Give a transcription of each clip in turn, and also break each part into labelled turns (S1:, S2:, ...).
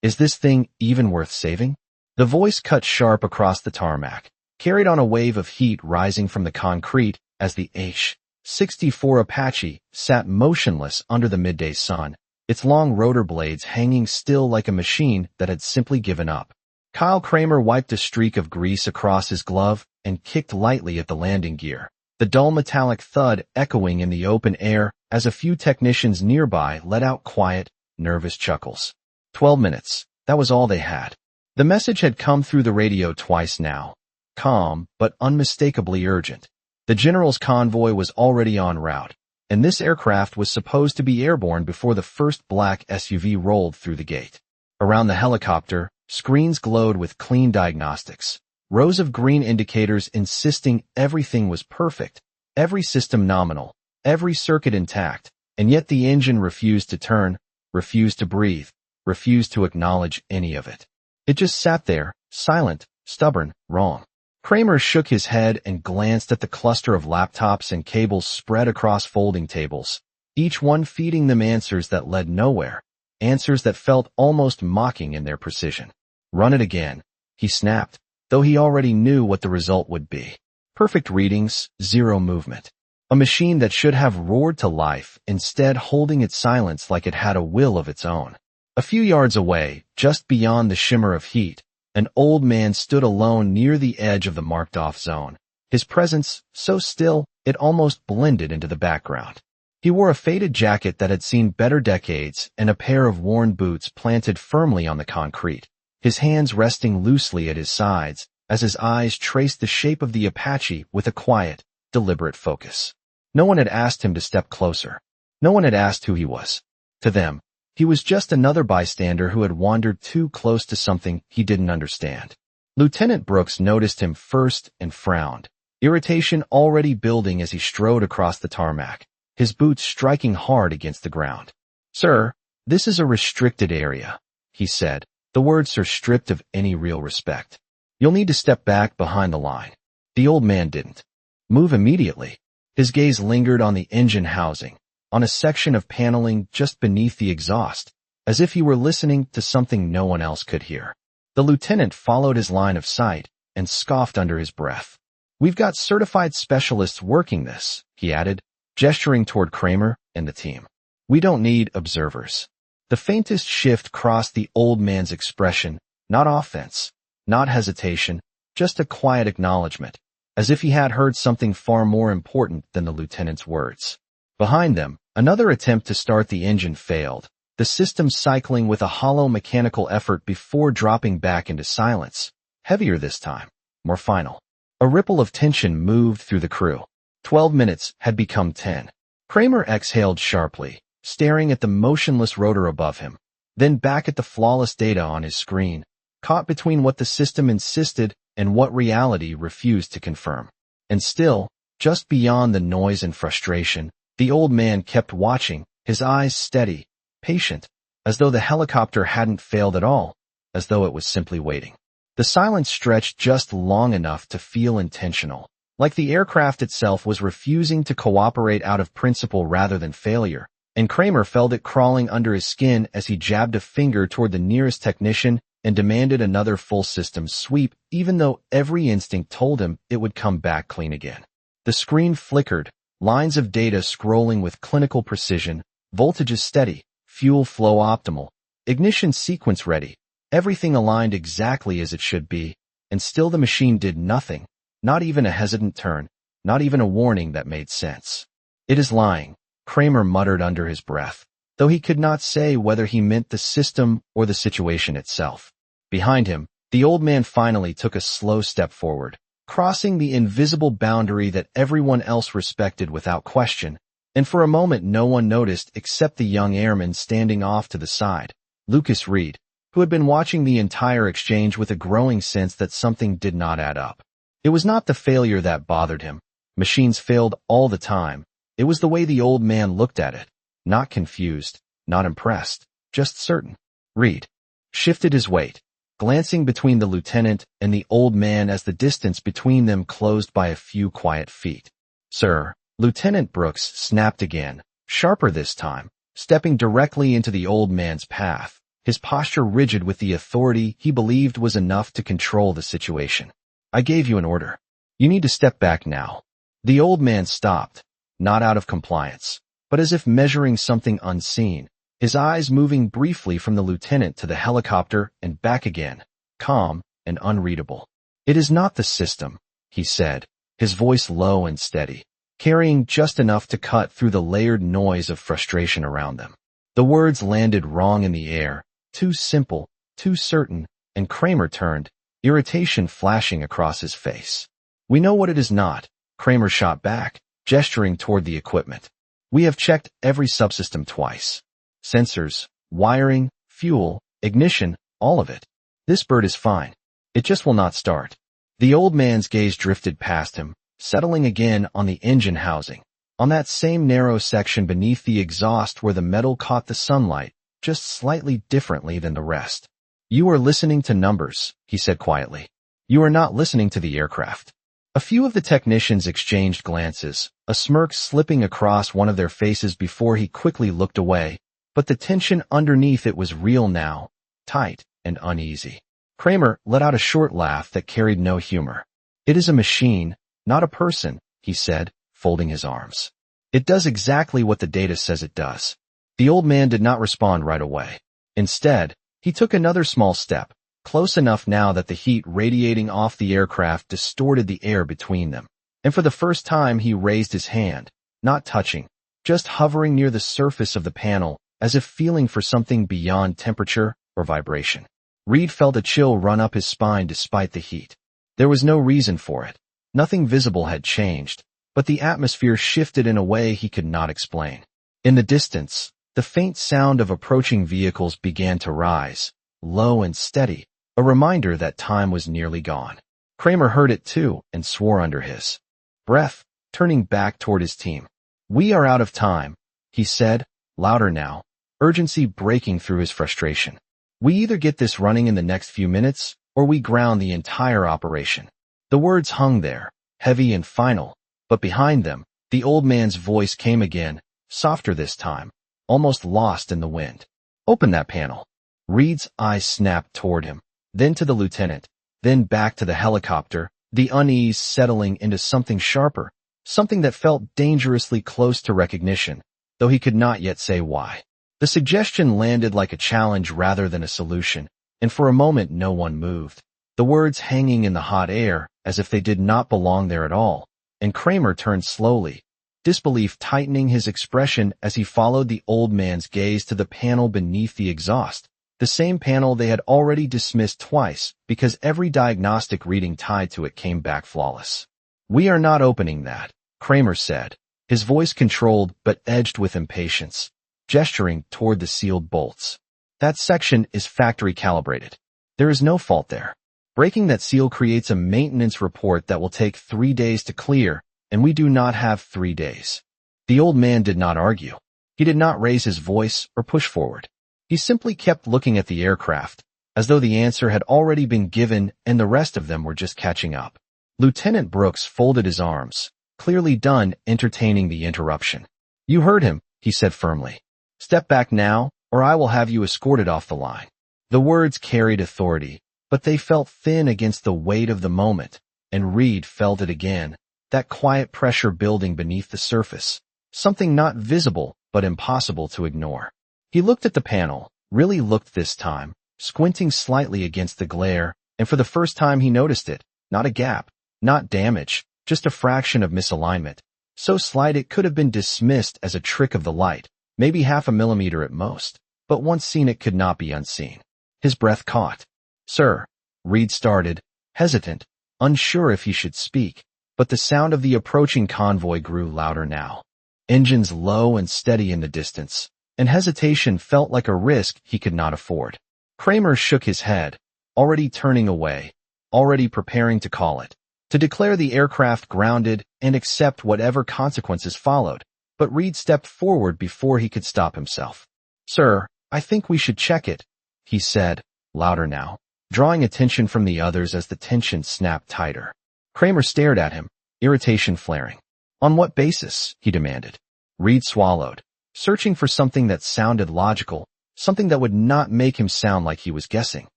S1: Is this thing even worth saving? The voice cut sharp across the tarmac, carried on a wave of heat rising from the concrete as the AH-64 Apache sat motionless under the midday sun, its long rotor blades hanging still like a machine that had simply given up. Kyle Kramer wiped a streak of grease across his glove and kicked lightly at the landing gear, the dull metallic thud echoing in the open air as a few technicians nearby let out quiet, nervous chuckles. 12 minutes. That was all they had. The message had come through the radio twice now, calm but unmistakably urgent. The general's convoy was already en route, and this aircraft was supposed to be airborne before the first black SUV rolled through the gate. Around the helicopter, screens glowed with clean diagnostics, rows of green indicators insisting everything was perfect, every system nominal, every circuit intact, and yet the engine refused to turn, refused to breathe, refused to acknowledge any of it. It just sat there, silent, stubborn, wrong. Kramer shook his head and glanced at the cluster of laptops and cables spread across folding tables, each one feeding them answers that led nowhere, answers that felt almost mocking in their precision. Run it again, he snapped, though he already knew what the result would be. Perfect readings, zero movement. A machine that should have roared to life, instead holding its silence like it had a will of its own. A few yards away, just beyond the shimmer of heat, an old man stood alone near the edge of the marked-off zone, his presence so still it almost blended into the background. He wore a faded jacket that had seen better decades and a pair of worn boots planted firmly on the concrete, his hands resting loosely at his sides as his eyes traced the shape of the Apache with a quiet, deliberate focus. No one had asked him to step closer. No one had asked who he was. To them, he was just another bystander who had wandered too close to something he didn't understand. Lieutenant Brooks noticed him first and frowned, irritation already building as he strode across the tarmac, his boots striking hard against the ground. "Sir, this is a restricted area," he said, the words stripped of any real respect. "You'll need to step back behind the line." The old man didn't move immediately. His gaze lingered on the engine housing, on a section of paneling just beneath the exhaust, as if he were listening to something no one else could hear. The lieutenant followed his line of sight and scoffed under his breath. "We've got certified specialists working this," he added, gesturing toward Kramer and the team. "We don't need observers." The faintest shift crossed the old man's expression, not offense, not hesitation, just a quiet acknowledgement, as if he had heard something far more important than the lieutenant's words. Behind them, another attempt to start the engine failed, the system cycling with a hollow mechanical effort before dropping back into silence, heavier this time, more final. A ripple of tension moved through the crew. 12 minutes had become 10. Kramer exhaled sharply, staring at the motionless rotor above him, then back at the flawless data on his screen, caught between what the system insisted and what reality refused to confirm. And still, just beyond the noise and frustration, the old man kept watching, his eyes steady, patient, as though the helicopter hadn't failed at all, as though it was simply waiting. The silence stretched just long enough to feel intentional, like the aircraft itself was refusing to cooperate out of principle rather than failure, and Kramer felt it crawling under his skin as he jabbed a finger toward the nearest technician and demanded another full system sweep, even though every instinct told him it would come back clean again. The screen flickered, lines of data scrolling with clinical precision, voltages steady, fuel flow optimal, ignition sequence ready, everything aligned exactly as it should be, and still the machine did nothing, not even a hesitant turn, not even a warning that made sense. "It is lying," Kramer muttered under his breath, though he could not say whether he meant the system or the situation itself. Behind him, the old man finally took a slow step forward, crossing the invisible boundary that everyone else respected without question, and for a moment no one noticed except the young airman standing off to the side, Lucas Reed, who had been watching the entire exchange with a growing sense that something did not add up. It was not the failure that bothered him. Machines failed all the time. It was the way the old man looked at it, not confused, not impressed, just certain. Reed shifted his weight, glancing between the lieutenant and the old man as the distance between them closed by a few quiet feet. "Sir," Lieutenant Brooks snapped again, sharper this time, stepping directly into the old man's path, his posture rigid with the authority he believed was enough to control the situation. "I gave you an order. You need to step back now." The old man stopped, not out of compliance, but as if measuring something unseen, his eyes moving briefly from the lieutenant to the helicopter and back again, calm and unreadable. "It is not the system," he said, his voice low and steady, carrying just enough to cut through the layered noise of frustration around them. The words landed wrong in the air, too simple, too certain, and Kramer turned, irritation flashing across his face. "We know what it is not," Kramer shot back, gesturing toward the equipment. "We have checked every subsystem twice. Sensors, wiring, fuel, ignition, all of it. This bird is fine. It just will not start." The old man's gaze drifted past him, settling again on the engine housing, on that same narrow section beneath the exhaust where the metal caught the sunlight, just slightly differently than the rest. "You are listening to numbers," he said quietly. "You are not listening to the aircraft." A few of the technicians exchanged glances, a smirk slipping across one of their faces before he quickly looked away, but the tension underneath it was real now, tight and uneasy. Kramer let out a short laugh that carried no humor. "It is a machine, not a person," he said, folding his arms. "It does exactly what the data says it does." The old man did not respond right away. Instead, he took another small step, close enough now that the heat radiating off the aircraft distorted the air between them. And for the first time he raised his hand, not touching, just hovering near the surface of the panel, as if feeling for something beyond temperature or vibration. Reed felt a chill run up his spine despite the heat. There was no reason for it. Nothing visible had changed, but the atmosphere shifted in a way he could not explain. In the distance, the faint sound of approaching vehicles began to rise, low and steady, a reminder that time was nearly gone. Kramer heard it too and swore under his breath, turning back toward his team. "We are out of time," he said, louder now, urgency breaking through his frustration. "We either get this running in the next few minutes, or we ground the entire operation." The words hung there, heavy and final, but behind them, the old man's voice came again, softer this time, almost lost in the wind. "Open that panel." Reed's eyes snapped toward him, then to the lieutenant, then back to the helicopter, the unease settling into something sharper, something that felt dangerously close to recognition, though he could not yet say why. The suggestion landed like a challenge rather than a solution, and for a moment no one moved, the words hanging in the hot air as if they did not belong there at all, and Kramer turned slowly, disbelief tightening his expression as he followed the old man's gaze to the panel beneath the exhaust, the same panel they had already dismissed twice because every diagnostic reading tied to it came back flawless. "We are not opening that," Kramer said, his voice controlled but edged with impatience, gesturing toward the sealed bolts. "That section is factory calibrated. There is no fault there. Breaking that seal creates a maintenance report that will take 3 days to clear, and we do not have 3 days." The old man did not argue. He did not raise his voice or push forward. He simply kept looking at the aircraft, as though the answer had already been given and the rest of them were just catching up. Lieutenant Brooks folded his arms, clearly done entertaining the interruption. "You heard him," he said firmly. "Step back now, or I will have you escorted off the line." The words carried authority, but they felt thin against the weight of the moment, and Reed felt it again, that quiet pressure building beneath the surface, something not visible but impossible to ignore. He looked at the panel, really looked this time, squinting slightly against the glare, and for the first time he noticed it, not a gap, not damage, just a fraction of misalignment, so slight it could have been dismissed as a trick of the light, maybe half a millimeter at most, but once seen it could not be unseen. His breath caught. "Sir," Reed started, hesitant, unsure if he should speak, but the sound of the approaching convoy grew louder now. Engines low and steady in the distance, and hesitation felt like a risk he could not afford. Kramer shook his head, already turning away, already preparing to call it, to declare the aircraft grounded and accept whatever consequences followed, but Reed stepped forward before he could stop himself. "Sir, I think we should check it," he said, louder now, drawing attention from the others as the tension snapped tighter. Kramer stared at him, irritation flaring. "On what basis?" he demanded. Reed swallowed, searching for something that sounded logical, something that would not make him sound like he was guessing.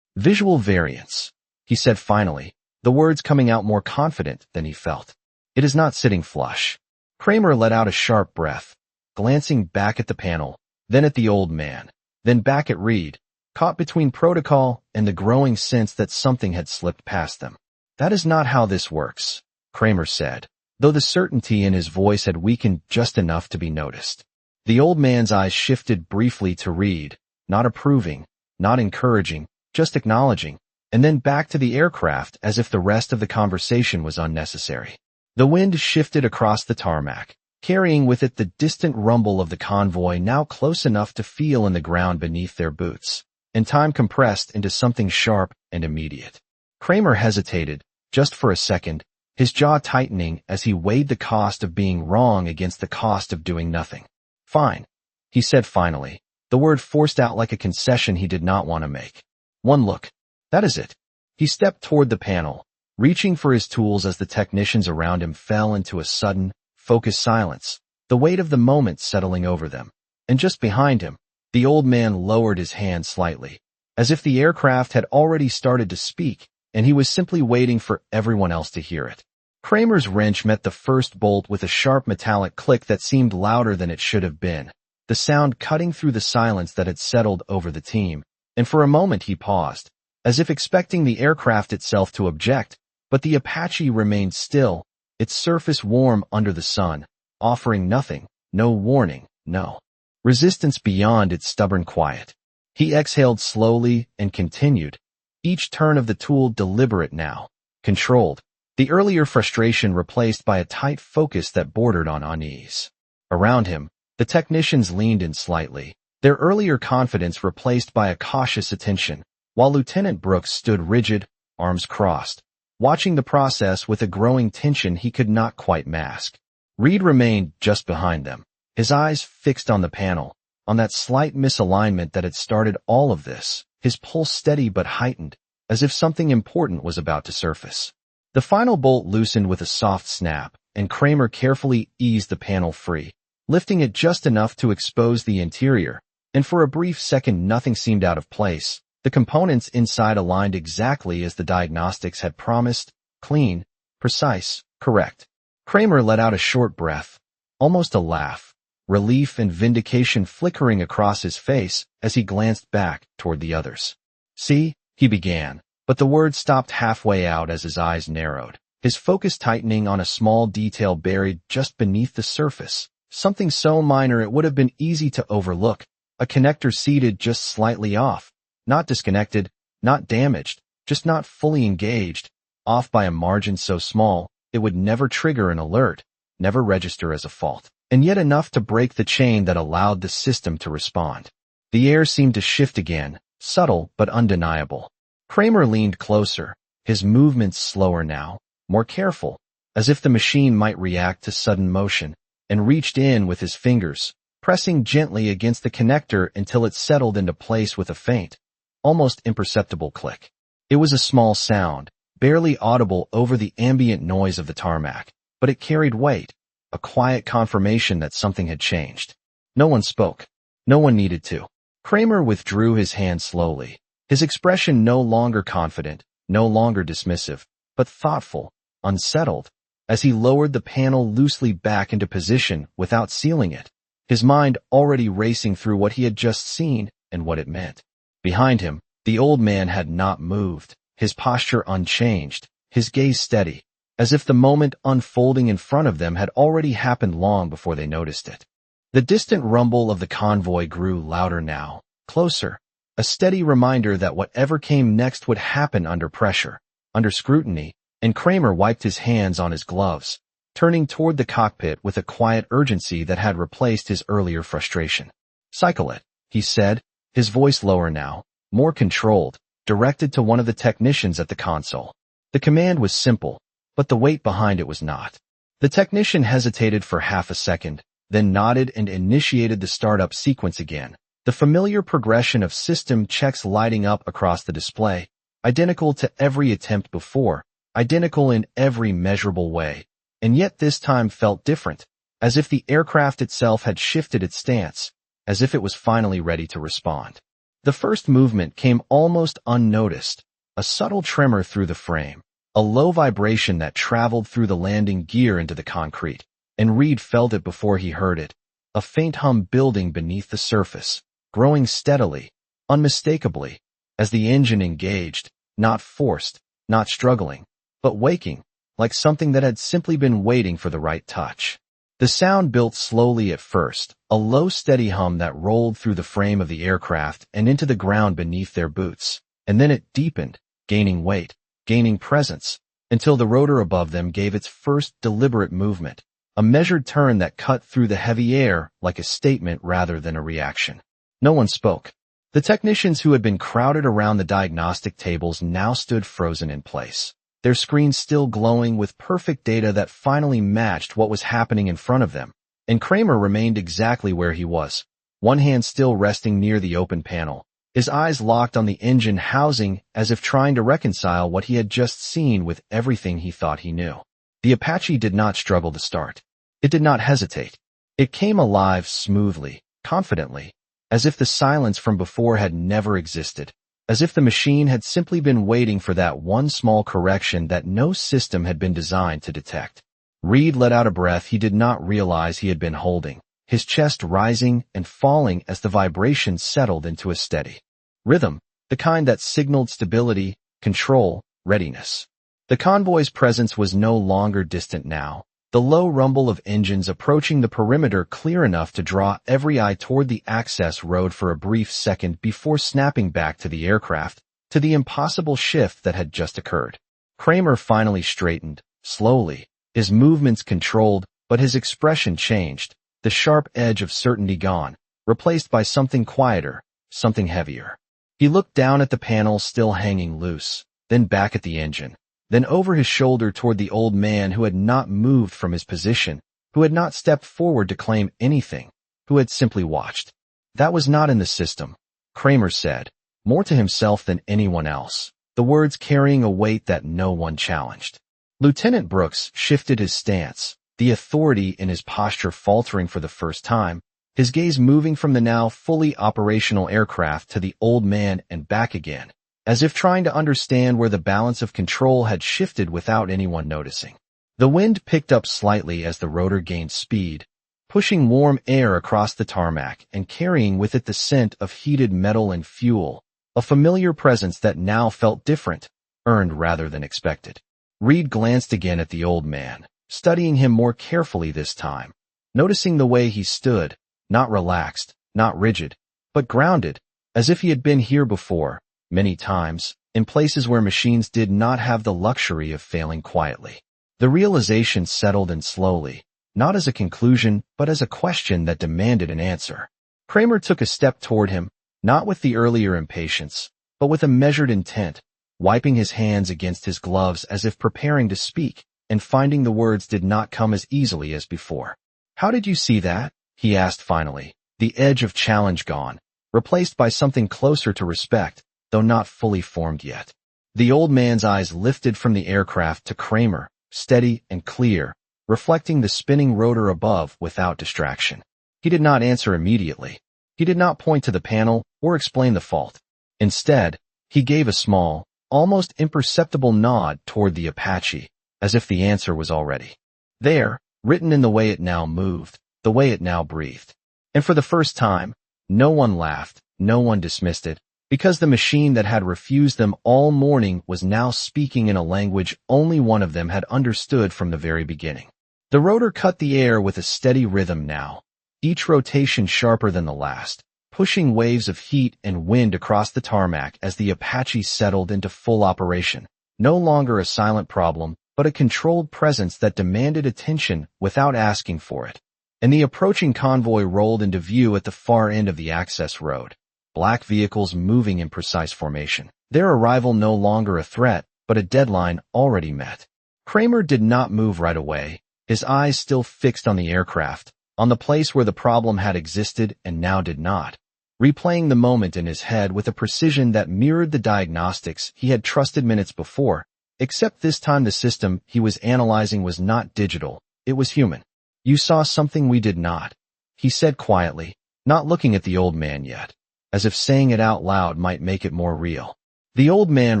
S1: Visual variance, he said finally, the words coming out more confident than he felt. It is not sitting flush. Kramer let out a sharp breath, glancing back at the panel, then at the old man, then back at Reed, caught between protocol and the growing sense that something had slipped past them. That is not how this works, Kramer said, though the certainty in his voice had weakened just enough to be noticed. The old man's eyes shifted briefly to Reed, not approving, not encouraging, just acknowledging, and then back to the aircraft as if the rest of the conversation was unnecessary. The wind shifted across the tarmac, carrying with it the distant rumble of the convoy now close enough to feel in the ground beneath their boots, and time compressed into something sharp and immediate. Kramer hesitated, just for a second, his jaw tightening as he weighed the cost of being wrong against the cost of doing nothing. Fine, he said finally, the word forced out like a concession he did not want to make. One look. That is it. He stepped toward the panel, reaching for his tools as the technicians around him fell into a sudden, focused silence, the weight of the moment settling over them. And just behind him, the old man lowered his hand slightly, as if the aircraft had already started to speak, and he was simply waiting for everyone else to hear it. Kramer's wrench met the first bolt with a sharp metallic click that seemed louder than it should have been, the sound cutting through the silence that had settled over the team, and for a moment he paused, as if expecting the aircraft itself to object, but the Apache remained still, its surface warm under the sun, offering nothing, no warning, no resistance beyond its stubborn quiet. He exhaled slowly and continued, each turn of the tool deliberate now, controlled, the earlier frustration replaced by a tight focus that bordered on unease. Around him, the technicians leaned in slightly, their earlier confidence replaced by a cautious attention, while Lieutenant Brooks stood rigid, arms crossed, watching the process with a growing tension he could not quite mask. Reed remained just behind them, his eyes fixed on the panel, on that slight misalignment that had started all of this, his pulse steady but heightened, as if something important was about to surface. The final bolt loosened with a soft snap, and Kramer carefully eased the panel free, lifting it just enough to expose the interior, and for a brief second nothing seemed out of place. The components inside aligned exactly as the diagnostics had promised, clean, precise, correct. Kramer let out a short breath, almost a laugh, relief and vindication flickering across his face as he glanced back toward the others. See, he began, but the words stopped halfway out as his eyes narrowed, his focus tightening on a small detail buried just beneath the surface, something so minor it would have been easy to overlook, a connector seated just slightly off. Not disconnected, not damaged, just not fully engaged, off by a margin so small, it would never trigger an alert, never register as a fault, and yet enough to break the chain that allowed the system to respond. The air seemed to shift again, subtle but undeniable. Kramer leaned closer, his movements slower now, more careful, as if the machine might react to sudden motion, and reached in with his fingers, pressing gently against the connector until it settled into place with a faint, almost imperceptible click. It was a small sound, barely audible over the ambient noise of the tarmac, but it carried weight, a quiet confirmation that something had changed. No one spoke. No one needed to. Kramer withdrew his hand slowly, his expression no longer confident, no longer dismissive, but thoughtful, unsettled, as he lowered the panel loosely back into position without sealing it, his mind already racing through what he had just seen and what it meant. Behind him, the old man had not moved, his posture unchanged, his gaze steady, as if the moment unfolding in front of them had already happened long before they noticed it. The distant rumble of the convoy grew louder now, closer, a steady reminder that whatever came next would happen under pressure, under scrutiny, and Kramer wiped his hands on his gloves, turning toward the cockpit with a quiet urgency that had replaced his earlier frustration. "Cycle it," he said, his voice lower now, more controlled, directed to one of the technicians at the console. The command was simple, but the weight behind it was not. The technician hesitated for half a second, then nodded and initiated the startup sequence again, the familiar progression of system checks lighting up across the display, identical to every attempt before, identical in every measurable way, and yet this time felt different, as if the aircraft itself had shifted its stance, as if it was finally ready to respond. The first movement came almost unnoticed, a subtle tremor through the frame, a low vibration that traveled through the landing gear into the concrete, and Reed felt it before he heard it, a faint hum building beneath the surface, growing steadily, unmistakably, as the engine engaged, not forced, not struggling, but waking, like something that had simply been waiting for the right touch. The sound built slowly at first, a low steady hum that rolled through the frame of the aircraft and into the ground beneath their boots, and then it deepened, gaining weight, gaining presence, until the rotor above them gave its first deliberate movement, a measured turn that cut through the heavy air like a statement rather than a reaction. No one spoke. The technicians who had been crowded around the diagnostic tables now stood frozen in place, their screens still glowing with perfect data that finally matched what was happening in front of them. And Kramer remained exactly where he was, one hand still resting near the open panel, his eyes locked on the engine housing as if trying to reconcile what he had just seen with everything he thought he knew. The Apache did not struggle to start. It did not hesitate. It came alive smoothly, confidently, as if the silence from before had never existed, as if the machine had simply been waiting for that one small correction that no system had been designed to detect. Reed let out a breath he did not realize he had been holding, his chest rising and falling as the vibration settled into a steady rhythm, the kind that signaled stability, control, readiness. The convoy's presence was no longer distant now, the low rumble of engines approaching the perimeter clear enough to draw every eye toward the access road for a brief second before snapping back to the aircraft, to the impossible shift that had just occurred. Kramer finally straightened, slowly, his movements controlled, but his expression changed, the sharp edge of certainty gone, replaced by something quieter, something heavier. He looked down at the panel still hanging loose, then back at the engine, then over his shoulder toward the old man who had not moved from his position, who had not stepped forward to claim anything, who had simply watched. That was not in the system, Kramer said, more to himself than anyone else, the words carrying a weight that no one challenged. Lieutenant Brooks shifted his stance, the authority in his posture faltering for the first time, his gaze moving from the now fully operational aircraft to the old man and back again, as if trying to understand where the balance of control had shifted without anyone noticing. The wind picked up slightly as the rotor gained speed, pushing warm air across the tarmac and carrying with it the scent of heated metal and fuel, a familiar presence that now felt different, earned rather than expected. Reed glanced again at the old man, studying him more carefully this time, noticing the way he stood, not relaxed, not rigid, but grounded, as if he had been here before, many times, in places where machines did not have the luxury of failing quietly. The realization settled in slowly, not as a conclusion, but as a question that demanded an answer. Kramer took a step toward him, not with the earlier impatience, but with a measured intent, wiping his hands against his gloves as if preparing to speak, and finding the words did not come as easily as before. "How did you see that?" he asked finally, the edge of challenge gone, replaced by something closer to respect, though not fully formed yet. The old man's eyes lifted from the aircraft to Kramer, steady and clear, reflecting the spinning rotor above without distraction. He did not answer immediately. He did not point to the panel or explain the fault. Instead, he gave a small, almost imperceptible nod toward the Apache, as if the answer was already there, written in the way it now moved, the way it now breathed. And for the first time, no one laughed, no one dismissed it, because the machine that had refused them all morning was now speaking in a language only one of them had understood from the very beginning. The rotor cut the air with a steady rhythm now, each rotation sharper than the last, pushing waves of heat and wind across the tarmac as the Apache settled into full operation, no longer a silent problem, but a controlled presence that demanded attention without asking for it. And the approaching convoy rolled into view at the far end of the access road, black vehicles moving in precise formation, their arrival no longer a threat, but a deadline already met. Kramer did not move right away, his eyes still fixed on the aircraft, on the place where the problem had existed and now did not, replaying the moment in his head with a precision that mirrored the diagnostics he had trusted minutes before, except this time the system he was analyzing was not digital, it was human. "You saw something we did not," he said quietly, not looking at the old man yet, as if saying it out loud might make it more real. The old man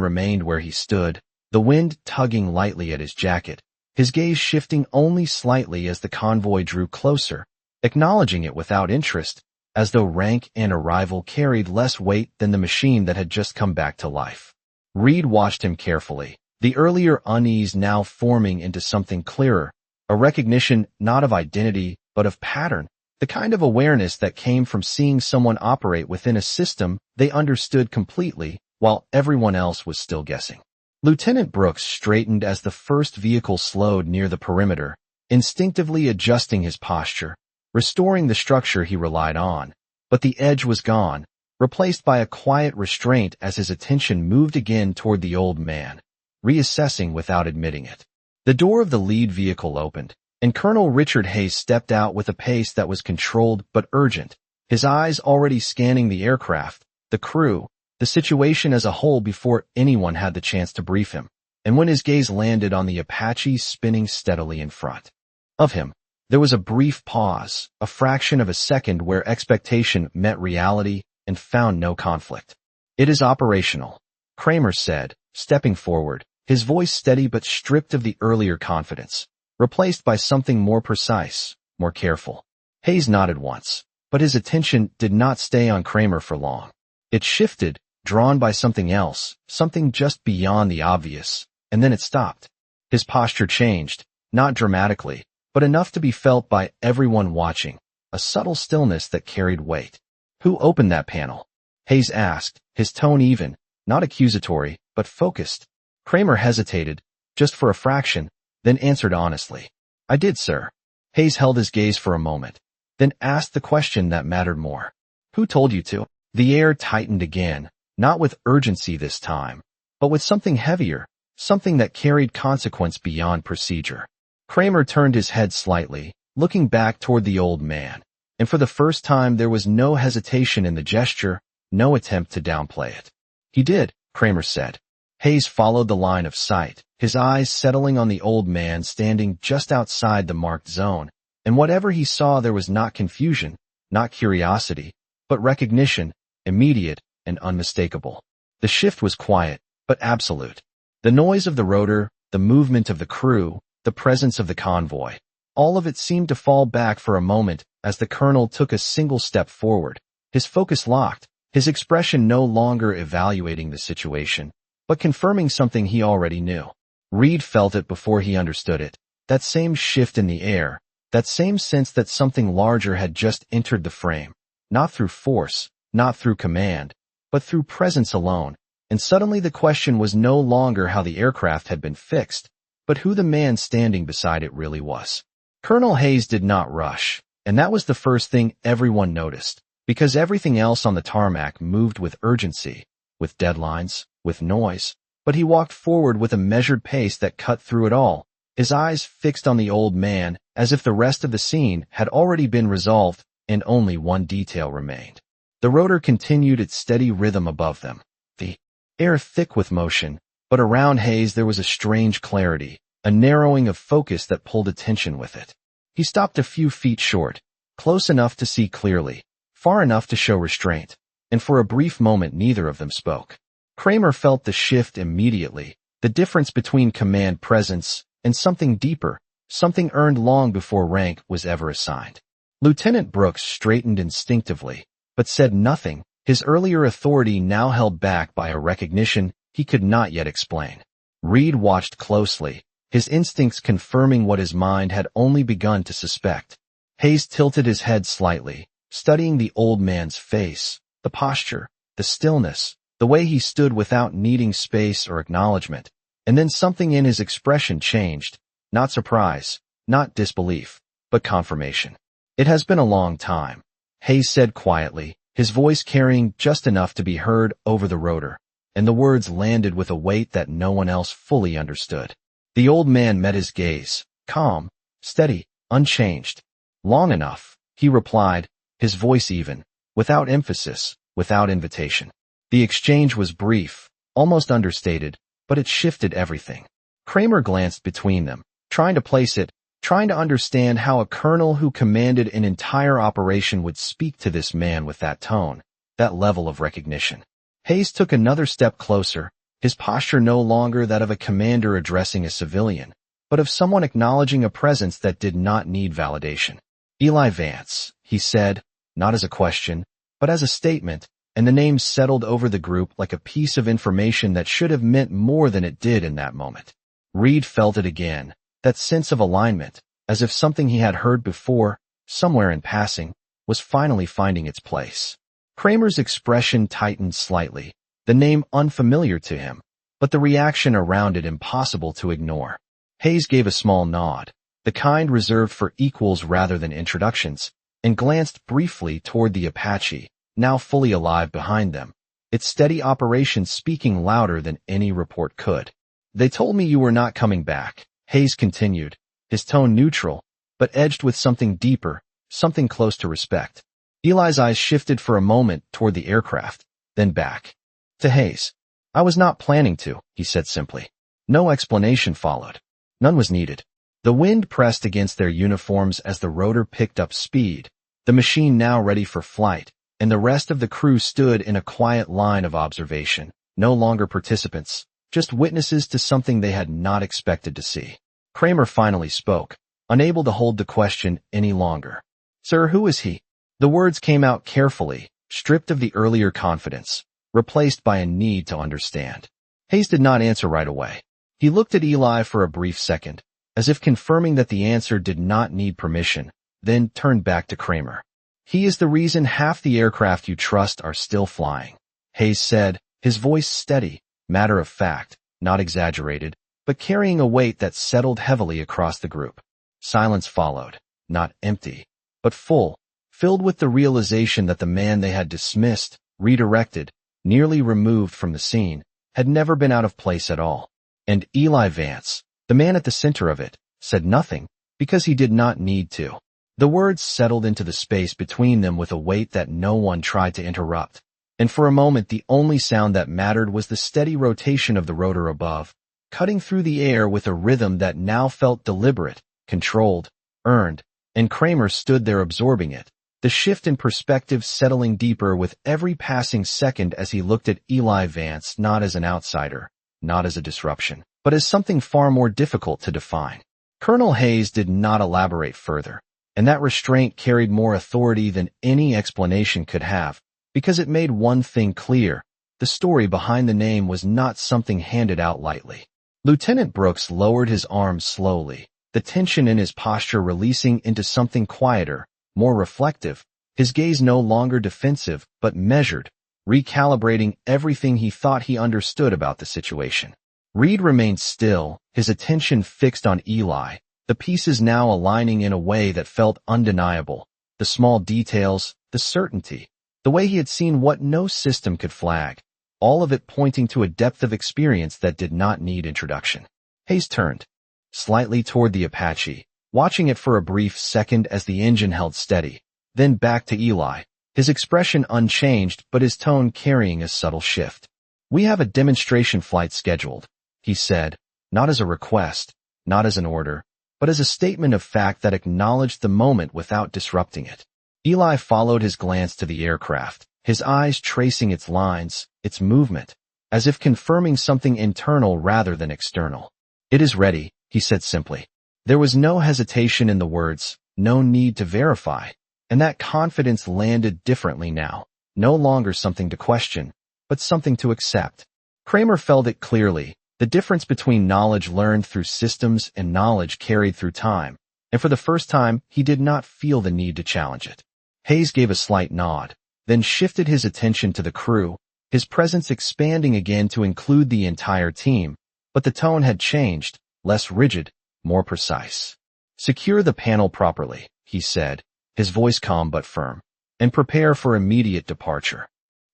S1: remained where he stood, the wind tugging lightly at his jacket, his gaze shifting only slightly as the convoy drew closer, acknowledging it without interest, as though rank and arrival carried less weight than the machine that had just come back to life. Reed watched him carefully, the earlier unease now forming into something clearer, a recognition not of identity but of pattern, the kind of awareness that came from seeing someone operate within a system they understood completely while everyone else was still guessing. Lieutenant Brooks straightened as the first vehicle slowed near the perimeter, instinctively adjusting his posture, restoring the structure he relied on, but the edge was gone, replaced by a quiet restraint as his attention moved again toward the old man, reassessing without admitting it. The door of the lead vehicle opened, and Colonel Richard Hayes stepped out with a pace that was controlled but urgent, his eyes already scanning the aircraft, the crew, the situation as a whole before anyone had the chance to brief him, and when his gaze landed on the Apache spinning steadily in front of him, there was a brief pause, a fraction of a second where expectation met reality and found no conflict. "It is operational," Kramer said, stepping forward, his voice steady but stripped of the earlier confidence, replaced by something more precise, more careful. Hayes nodded once, but his attention did not stay on Kramer for long. It shifted, drawn by something else, something just beyond the obvious, and then it stopped. His posture changed, not dramatically, but enough to be felt by everyone watching, a subtle stillness that carried weight. "Who opened that panel?" Hayes asked, his tone even, not accusatory, but focused. Kramer hesitated, just for a fraction, then answered honestly. "I did, sir." Hayes held his gaze for a moment, then asked the question that mattered more. "Who told you to?" The air tightened again, not with urgency this time, but with something heavier, something that carried consequence beyond procedure. Kramer turned his head slightly, looking back toward the old man, and for the first time there was no hesitation in the gesture, no attempt to downplay it. "He did," Kramer said. Hayes followed the line of sight, his eyes settling on the old man standing just outside the marked zone, and whatever he saw there was not confusion, not curiosity, but recognition, immediate and unmistakable. The shift was quiet, but absolute. The noise of the rotor, the movement of the crew, the presence of the convoy, all of it seemed to fall back for a moment as the colonel took a single step forward, his focus locked, his expression no longer evaluating the situation, but confirming something he already knew. Reed felt it before he understood it, that same shift in the air, that same sense that something larger had just entered the frame, not through force, not through command, but through presence alone, and suddenly the question was no longer how the aircraft had been fixed, but who the man standing beside it really was. Colonel Hayes did not rush, and that was the first thing everyone noticed, because everything else on the tarmac moved with urgency, with deadlines, with noise, but he walked forward with a measured pace that cut through it all, his eyes fixed on the old man as if the rest of the scene had already been resolved and only one detail remained. The rotor continued its steady rhythm above them, the air thick with motion, but around Hayes there was a strange clarity, a narrowing of focus that pulled attention with it. He stopped a few feet short, close enough to see clearly, far enough to show restraint, and for a brief moment neither of them spoke. Kramer felt the shift immediately, the difference between command presence and something deeper, something earned long before rank was ever assigned. Lieutenant Brooks straightened instinctively, but said nothing, his earlier authority now held back by a recognition he could not yet explain. Reed watched closely, his instincts confirming what his mind had only begun to suspect. Hayes tilted his head slightly, studying the old man's face, the posture, the stillness, the way he stood without needing space or acknowledgement, and then something in his expression changed, not surprise, not disbelief, but confirmation. "It has been a long time," Hayes said quietly, his voice carrying just enough to be heard over the rotor, and the words landed with a weight that no one else fully understood. The old man met his gaze, calm, steady, unchanged. "Long enough," he replied, his voice even, without emphasis, without invitation. The exchange was brief, almost understated, but it shifted everything. Kramer glanced between them, trying to place it, trying to understand how a colonel who commanded an entire operation would speak to this man with that tone, that level of recognition. Hayes took another step closer, his posture no longer that of a commander addressing a civilian, but of someone acknowledging a presence that did not need validation. Eli Vance, he said, not as a question, but as a statement, and the name settled over the group like a piece of information that should have meant more than it did in that moment. Reed felt it again, that sense of alignment, as if something he had heard before, somewhere in passing, was finally finding its place. Kramer's expression tightened slightly, the name unfamiliar to him, but the reaction around it impossible to ignore. Hayes gave a small nod, the kind reserved for equals rather than introductions, and glanced briefly toward the Apache, now fully alive behind them, its steady operation speaking louder than any report could. They told me you were not coming back, Hayes continued, his tone neutral, but edged with something deeper, something close to respect. Eli's eyes shifted for a moment toward the aircraft, then back to Hayes. I was not planning to, he said simply. No explanation followed. None was needed. The wind pressed against their uniforms as the rotor picked up speed, the machine now ready for flight, and the rest of the crew stood in a quiet line of observation, no longer participants, just witnesses to something they had not expected to see. Kramer finally spoke, unable to hold the question any longer. Sir, who is he? The words came out carefully, stripped of the earlier confidence, replaced by a need to understand. Hayes did not answer right away. He looked at Eli for a brief second, as if confirming that the answer did not need permission, then turned back to Kramer. He is the reason half the aircraft you trust are still flying, Hayes said, his voice steady, matter of fact, not exaggerated, but carrying a weight that settled heavily across the group. Silence followed, not empty, but full, filled with the realization that the man they had dismissed, redirected, nearly removed from the scene, had never been out of place at all. And Eli Vance, the man at the center of it, said nothing, because he did not need to. The words settled into the space between them with a weight that no one tried to interrupt, and for a moment the only sound that mattered was the steady rotation of the rotor above, cutting through the air with a rhythm that now felt deliberate, controlled, earned, and Kramer stood there absorbing it, the shift in perspective settling deeper with every passing second as he looked at Eli Vance not as an outsider, not as a disruption, but as something far more difficult to define. Colonel Hayes did not elaborate further, and that restraint carried more authority than any explanation could have, because it made one thing clear: the story behind the name was not something handed out lightly. Lieutenant Brooks lowered his arms slowly, the tension in his posture releasing into something quieter, more reflective, his gaze no longer defensive but measured, recalibrating everything he thought he understood about the situation. Reed remained still, his attention fixed on Eli, the pieces now aligning in a way that felt undeniable, the small details, the certainty, the way he had seen what no system could flag, all of it pointing to a depth of experience that did not need introduction. Hayes turned slightly toward the Apache, watching it for a brief second as the engine held steady, then back to Eli, his expression unchanged but his tone carrying a subtle shift. We have a demonstration flight scheduled, he said, not as a request, not as an order, but as a statement of fact that acknowledged the moment without disrupting it. Eli followed his glance to the aircraft, his eyes tracing its lines, its movement, as if confirming something internal rather than external. It is ready, he said simply. There was no hesitation in the words, no need to verify, and that confidence landed differently now, no longer something to question, but something to accept. Kramer felt it clearly, the difference between knowledge learned through systems and knowledge carried through time, and for the first time he did not feel the need to challenge it. Hayes gave a slight nod, then shifted his attention to the crew, his presence expanding again to include the entire team, but the tone had changed, less rigid, more precise. Secure the panel properly, he said, his voice calm but firm, and prepare for immediate departure.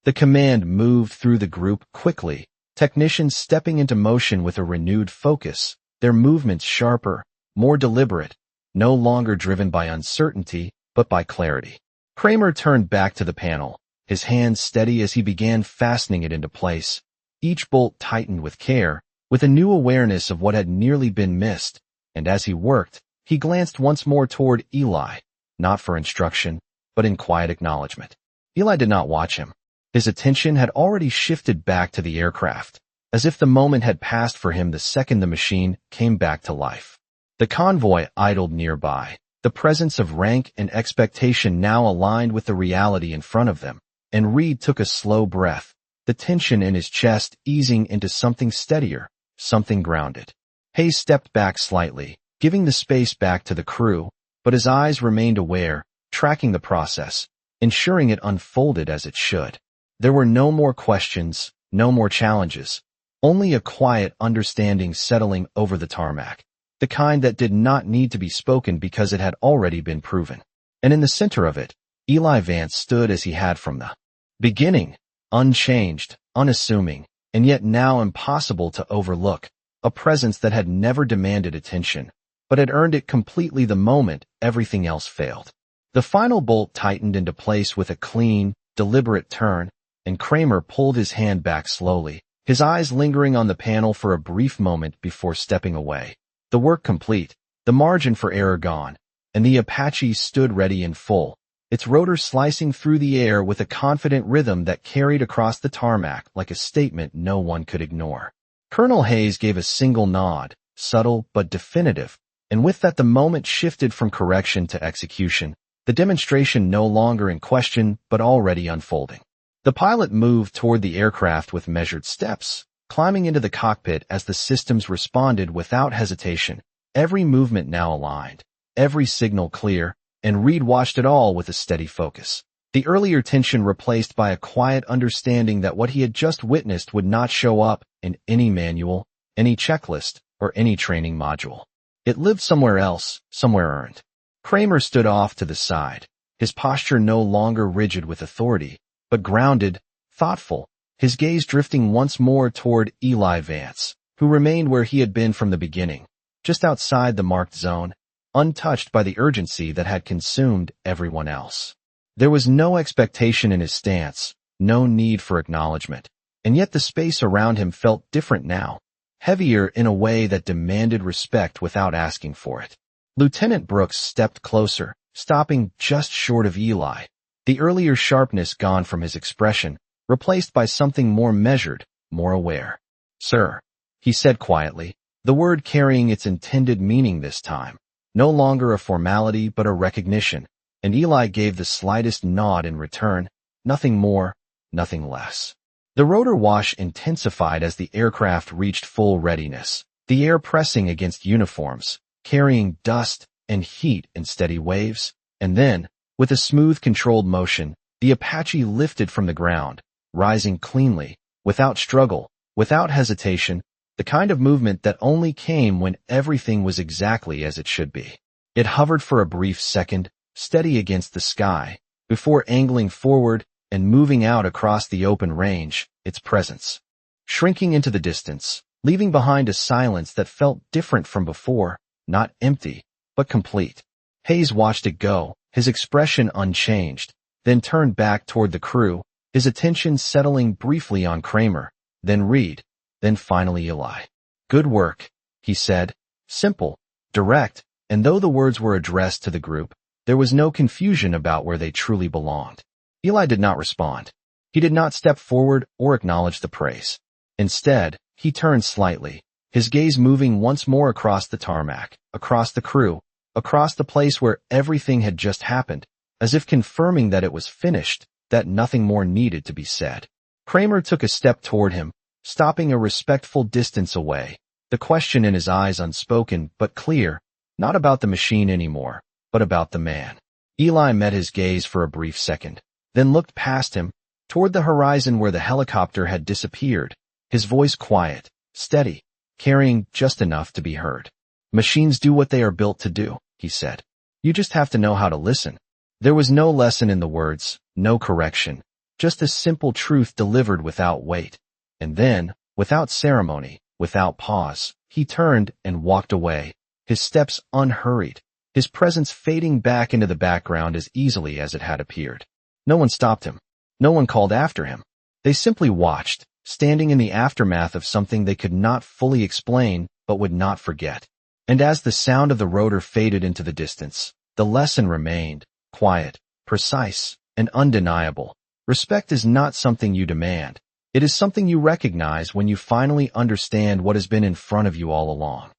S1: The command moved through the group quickly, technicians stepping into motion with a renewed focus, their movements sharper, more deliberate, no longer driven by uncertainty, but by clarity. Kramer turned back to the panel, his hand steady as he began fastening it into place, each bolt tightened with care, with a new awareness of what had nearly been missed, and as he worked, He glanced once more toward Eli, not for instruction, but in quiet acknowledgement. Eli did not watch him. His attention had already shifted back to the aircraft, as if the moment had passed for him the second the machine came back to life. The convoy idled nearby, the presence of rank and expectation now aligned with the reality in front of them, and Reed took a slow breath, the tension in his chest easing into something steadier, something grounded. Hayes stepped back slightly, giving the space back to the crew, but his eyes remained aware, tracking the process, ensuring it unfolded as it should. There were no more questions, no more challenges, only a quiet understanding settling over the tarmac, the kind that did not need to be spoken because it had already been proven. And in the center of it, Eli Vance stood as he had from the beginning, unchanged, unassuming, and yet now impossible to overlook, a presence that had never demanded attention, but had earned it completely the moment everything else failed. The final bolt tightened into place with a clean, deliberate turn, and Kramer pulled his hand back slowly, his eyes lingering on the panel for a brief moment before stepping away. The work complete, the margin for error gone, and the Apache stood ready in full, its rotor slicing through the air with a confident rhythm that carried across the tarmac like a statement no one could ignore. Colonel Hayes gave a single nod, subtle but definitive, and with that the moment shifted from correction to execution, the demonstration no longer in question but already unfolding. The pilot moved toward the aircraft with measured steps, climbing into the cockpit as the systems responded without hesitation, every movement now aligned, every signal clear, and Reed watched it all with a steady focus. The earlier tension replaced by a quiet understanding that what he had just witnessed would not show up in any manual, any checklist, or any training module. It lived somewhere else, somewhere earned. Kramer stood off to the side, his posture no longer rigid with authority, but grounded, thoughtful, his gaze drifting once more toward Eli Vance, who remained where he had been from the beginning, just outside the marked zone, untouched by the urgency that had consumed everyone else. There was no expectation in his stance, no need for acknowledgement, and yet the space around him felt different now, heavier in a way that demanded respect without asking for it. Lieutenant Brooks stepped closer, stopping just short of Eli, the earlier sharpness gone from his expression, replaced by something more measured, more aware. "Sir," he said quietly, the word carrying its intended meaning this time, no longer a formality but a recognition, and Eli gave the slightest nod in return, nothing more, nothing less. The rotor wash intensified as the aircraft reached full readiness, the air pressing against uniforms, carrying dust and heat in steady waves, and then, with a smooth controlled motion, the Apache lifted from the ground, rising cleanly, without struggle, without hesitation, the kind of movement that only came when everything was exactly as it should be. It hovered for a brief second, steady against the sky, before angling forward and moving out across the open range, its presence shrinking into the distance, leaving behind a silence that felt different from before, not empty, but complete. Hayes watched it go, his expression unchanged, then turned back toward the crew, his attention settling briefly on Kramer, then Reed, then finally Eli. "Good work," he said, simple, direct, and though the words were addressed to the group, there was no confusion about where they truly belonged. Eli did not respond. He did not step forward or acknowledge the praise. Instead, he turned slightly, his gaze moving once more across the tarmac, across the crew, across the place where everything had just happened, as if confirming that it was finished, that nothing more needed to be said. Kramer took a step toward him, stopping a respectful distance away, the question in his eyes unspoken but clear, not about the machine anymore, but about the man. Eli met his gaze for a brief second, then looked past him, toward the horizon where the helicopter had disappeared, his voice quiet, steady, carrying just enough to be heard. "Machines do what they are built to do," he said. "You just have to know how to listen." There was no lesson in the words, no correction, just a simple truth delivered without weight. And then, without ceremony, without pause, he turned and walked away, his steps unhurried, his presence fading back into the background as easily as it had appeared. No one stopped him. No one called after him. They simply watched, standing in the aftermath of something they could not fully explain but would not forget. And as the sound of the rotor faded into the distance, the lesson remained, quiet, precise, and undeniable. Respect is not something you demand. It is something you recognize when you finally understand what has been in front of you all along.